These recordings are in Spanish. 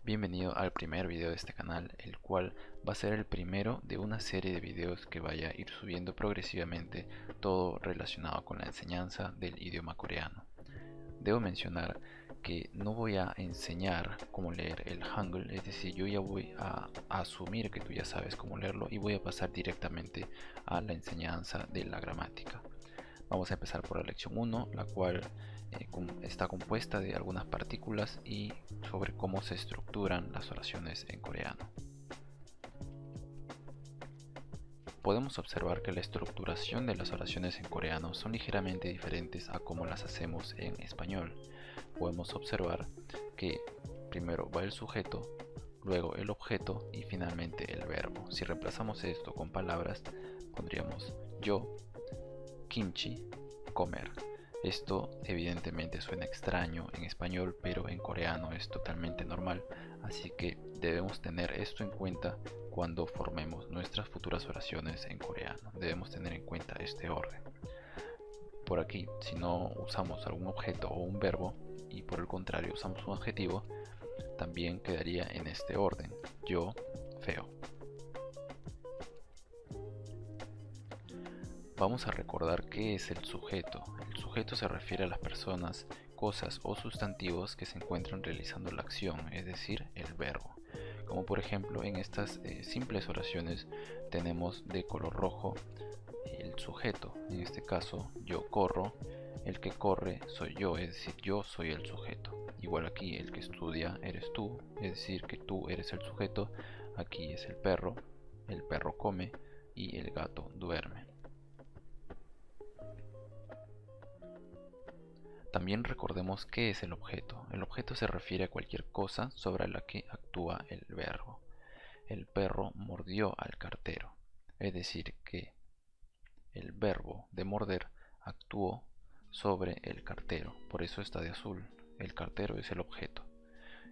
Bienvenido al primer video de este canal, el cual va a ser el primero de una serie de videos que vaya a ir subiendo progresivamente, todo relacionado con la enseñanza del idioma coreano. Debo mencionar que no voy a enseñar cómo leer el Hangul, es decir, yo ya voy a asumir que tú ya sabes cómo leerlo y voy a pasar directamente a la enseñanza de la gramática. Vamos a empezar por la lección 1, la cual está compuesta de algunas partículas y sobre cómo se estructuran las oraciones en coreano. Podemos observar que la estructuración de las oraciones en coreano son ligeramente diferentes a cómo las hacemos en español. Podemos observar que primero va el sujeto, luego el objeto y finalmente el verbo. Si reemplazamos esto con palabras, pondríamos yo, kimchi, comer. Esto evidentemente suena extraño en español, pero en coreano es totalmente normal, así que debemos tener esto en cuenta cuando formemos nuestras futuras oraciones en coreano. Debemos tener en cuenta este orden. Por aquí, si no usamos algún objeto o un verbo, y por el contrario usamos un adjetivo, también quedaría en este orden: yo, feo. Vamos a recordar qué es el sujeto. El sujeto se refiere a las personas, cosas o sustantivos que se encuentran realizando la acción, es decir, el verbo. Como por ejemplo en estas simples oraciones tenemos de color rojo el sujeto. En este caso, yo corro, el que corre soy yo, es decir, yo soy el sujeto. Igual aquí, el que estudia eres tú, es decir, que tú eres el sujeto. Aquí es el perro come y el gato duerme. También recordemos qué es el objeto. El objeto se refiere a cualquier cosa sobre la que actúa el verbo. El perro mordió al cartero, es decir, que el verbo de morder actuó sobre el cartero, por eso está de azul. El cartero es el objeto.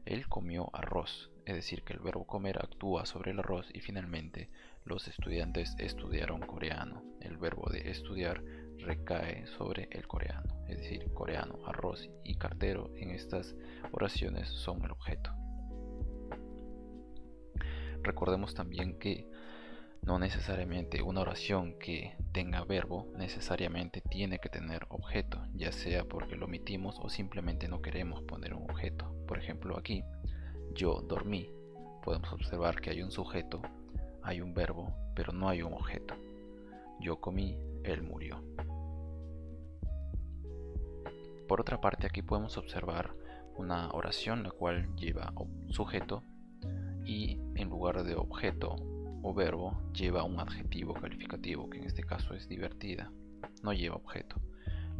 Él comió arroz, es decir, que el verbo comer actúa sobre el arroz. Y finalmente, los estudiantes estudiaron coreano. El verbo de estudiar recae sobre el coreano, es decir, coreano, arroz y cartero en estas oraciones son el objeto. Recordemos también que no necesariamente una oración que tenga verbo necesariamente tiene que tener objeto, ya sea porque lo omitimos o simplemente no queremos poner un objeto. Por ejemplo, aquí, yo dormí. Podemos observar que hay un sujeto, hay un verbo, pero no hay un objeto. Yo comí, él murió. Por otra parte, aquí podemos observar una oración la cual lleva sujeto y en lugar de objeto o verbo lleva un adjetivo calificativo, que en este caso es divertida. No lleva objeto.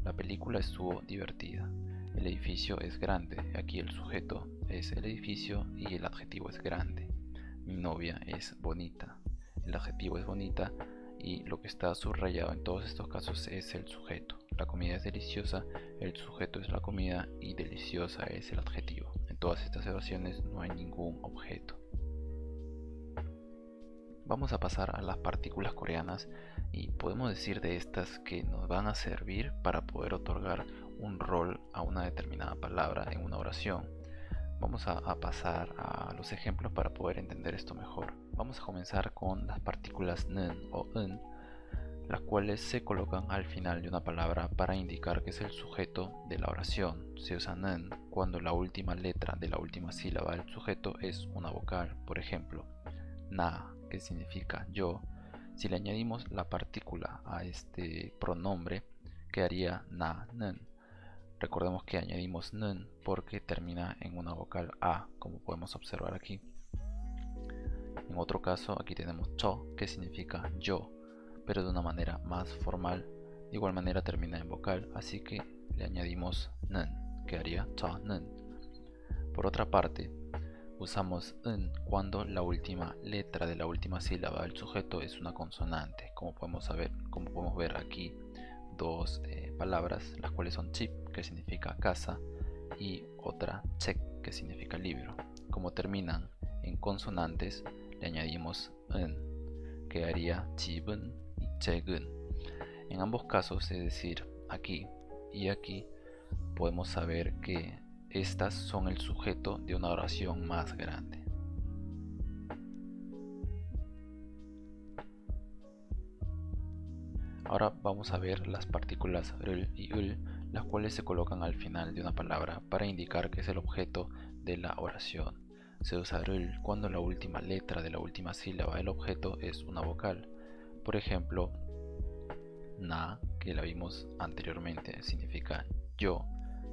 La película estuvo divertida. El edificio es grande. Aquí el sujeto es el edificio y el adjetivo es grande. Mi novia es bonita. El adjetivo es bonita y lo que está subrayado en todos estos casos es el sujeto. La comida es deliciosa, el sujeto es la comida y deliciosa es el adjetivo. En todas estas oraciones no hay ningún objeto. Vamos a pasar a las partículas coreanas y podemos decir de estas que nos van a servir para poder otorgar un rol a una determinada palabra en una oración. Vamos a pasar a los ejemplos para poder entender esto mejor. Vamos a comenzar con las partículas 는 o 은, las cuales se colocan al final de una palabra para indicar que es el sujeto de la oración. Se usa 는 cuando la última letra de la última sílaba del sujeto es una vocal. Por ejemplo, na, que significa yo. Si le añadimos la partícula a este pronombre, quedaría na, 는. Recordemos que añadimos 는 porque termina en una vocal a, como podemos observar aquí. En otro caso, aquí tenemos cho, que significa yo, pero de una manera más formal. De igual manera termina en vocal, así que le añadimos 는, quedaría cho 는. Por otra parte, usamos 은 cuando la última letra de la última sílaba del sujeto es una consonante, como podemos ver aquí dos palabras, las cuales son chip, que significa casa, y otra 책, que significa libro. Como terminan en consonantes, le añadimos 은, que haría 집은 y 책은. En ambos casos, es decir, aquí y aquí, podemos saber que estas son el sujeto de una oración más grande. Ahora vamos a ver las partículas rl y ul, las cuales se colocan al final de una palabra para indicar que es el objeto de la oración. Se usa rl cuando la última letra de la última sílaba del objeto es una vocal. Por ejemplo, na, que la vimos anteriormente, significa yo,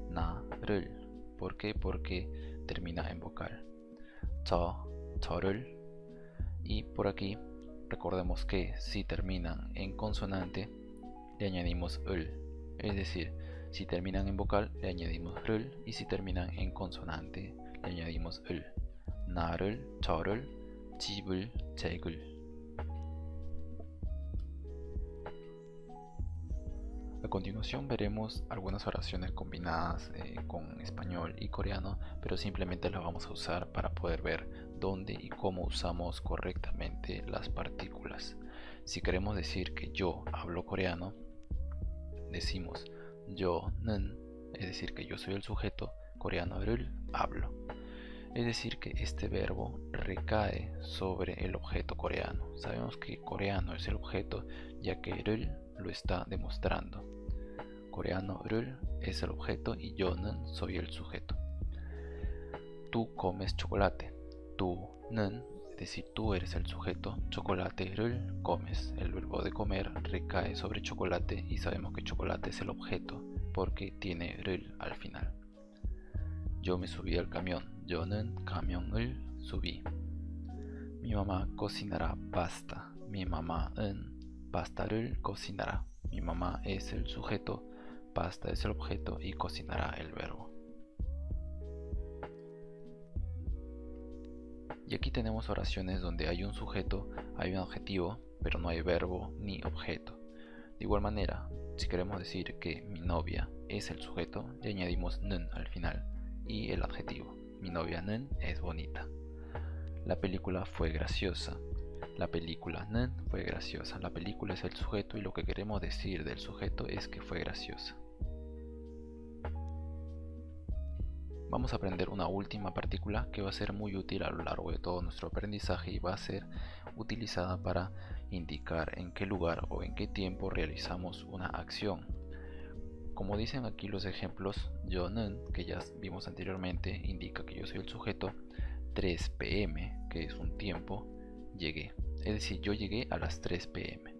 na, rl. ¿Por qué? Porque termina en vocal. Cho, chorl. Y por aquí recordemos que si terminan en consonante le añadimos ul, es decir, si terminan en vocal le añadimos rl y si terminan en consonante le añadimos ul. 나를, 저를, 집을, 책을. A continuación veremos algunas oraciones combinadas con español y coreano, pero simplemente las vamos a usar para poder ver dónde y cómo usamos correctamente las partículas. Si queremos decir que yo hablo coreano, decimos 저는, es decir que yo soy el sujeto, coreano를 hablo. Es decir que este verbo recae sobre el objeto coreano. Sabemos que coreano es el objeto ya que 를 lo está demostrando. coreano를 es el objeto y 저는 soy el sujeto. Tú comes chocolate. tú는, es decir, tú eres el sujeto. chocolate를 comes. El verbo de comer recae sobre chocolate y sabemos que chocolate es el objeto porque tiene 를 al final. Yo me subí al camión. 저는 camion을 subí. Mi mamá cocinará pasta. Mi mam아는 pasta를 cocinará. Mi mamá es el sujeto, pasta es el objeto y cocinará el verbo. Y aquí tenemos oraciones donde hay un sujeto, hay un adjetivo, pero no hay verbo ni objeto. De igual manera, si queremos decir que mi novia es el sujeto, le añadimos 는 al final y el adjetivo. Mi novia 는 es bonita. La película fue graciosa. La película 는 fue graciosa. La película es el sujeto y lo que queremos decir del sujeto es que fue graciosa. Vamos a aprender una última partícula que va a ser muy útil a lo largo de todo nuestro aprendizaje y va a ser utilizada para indicar en qué lugar o en qué tiempo realizamos una acción. Como dicen aquí los ejemplos, 저는, que ya vimos anteriormente, indica que yo soy el sujeto. 3 p.m., que es un tiempo, llegué. Es decir, yo llegué a las 3 p.m.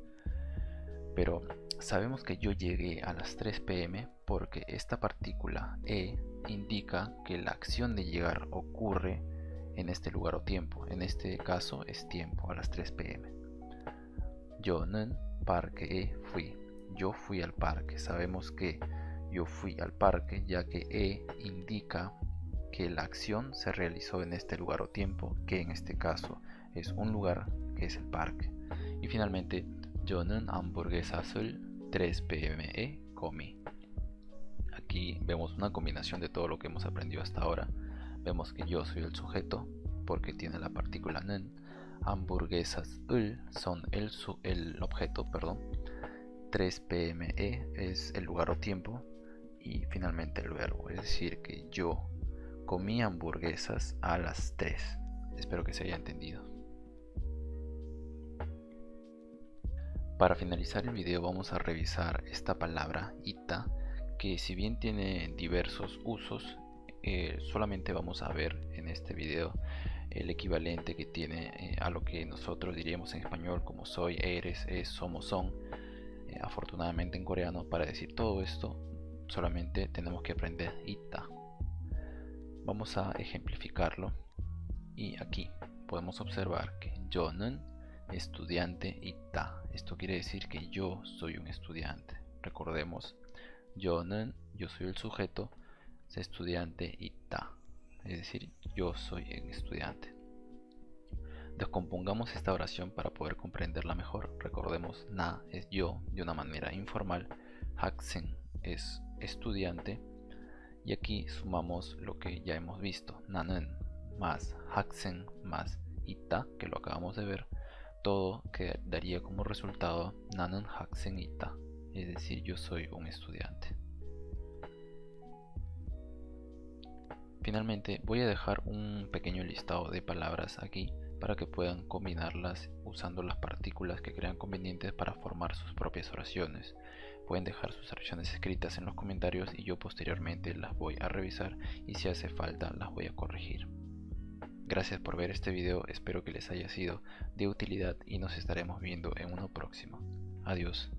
Pero sabemos que yo llegué a las 3 p.m. porque esta partícula e indica que la acción de llegar ocurre en este lugar o tiempo. En este caso es tiempo, a las 3 p.m. 저는 parque에 fui. Yo fui al parque. Sabemos que yo fui al parque ya que e indica que la acción se realizó en este lugar o tiempo, que en este caso es un lugar que es el parque. Y finalmente, 저는 hamburguesas을 3 p.m.에 comí. Aquí vemos una combinación de todo lo que hemos aprendido hasta ahora. Vemos que yo soy el sujeto porque tiene la partícula 는. hamburguesas을 son el objeto, 3 p.m.에 es el lugar o tiempo y finalmente el verbo, es decir que yo comí hamburguesas a las 3. Espero que se haya entendido. Para finalizar el video vamos a revisar esta palabra ita, que si bien tiene diversos usos, solamente vamos a ver en este video el equivalente que tiene a lo que nosotros diríamos en español como soy, eres, es, somos, son. Afortunadamente en coreano para decir todo esto solamente tenemos que aprender ita. Vamos a ejemplificarlo y aquí podemos observar que 저는 estudiante ita. Esto quiere decir que yo soy un estudiante. Recordemos, 저는, yo soy el sujeto, estudiante ita, es decir, yo soy un estudiante. Descompongamos esta oración para poder comprenderla mejor. Recordemos, na es yo de una manera informal, 학생 es estudiante y aquí sumamos lo que ya hemos visto, 나는 más 학생 más ita, que lo acabamos de ver, todo que daría como resultado 나는 학생이다, es decir, yo soy un estudiante. Finalmente, voy a dejar un pequeño listado de palabras aquí para que puedan combinarlas usando las partículas que crean convenientes para formar sus propias oraciones. Pueden dejar sus oraciones escritas en los comentarios y yo posteriormente las voy a revisar y si hace falta las voy a corregir. Gracias por ver este video, espero que les haya sido de utilidad y nos estaremos viendo en uno próximo. Adiós.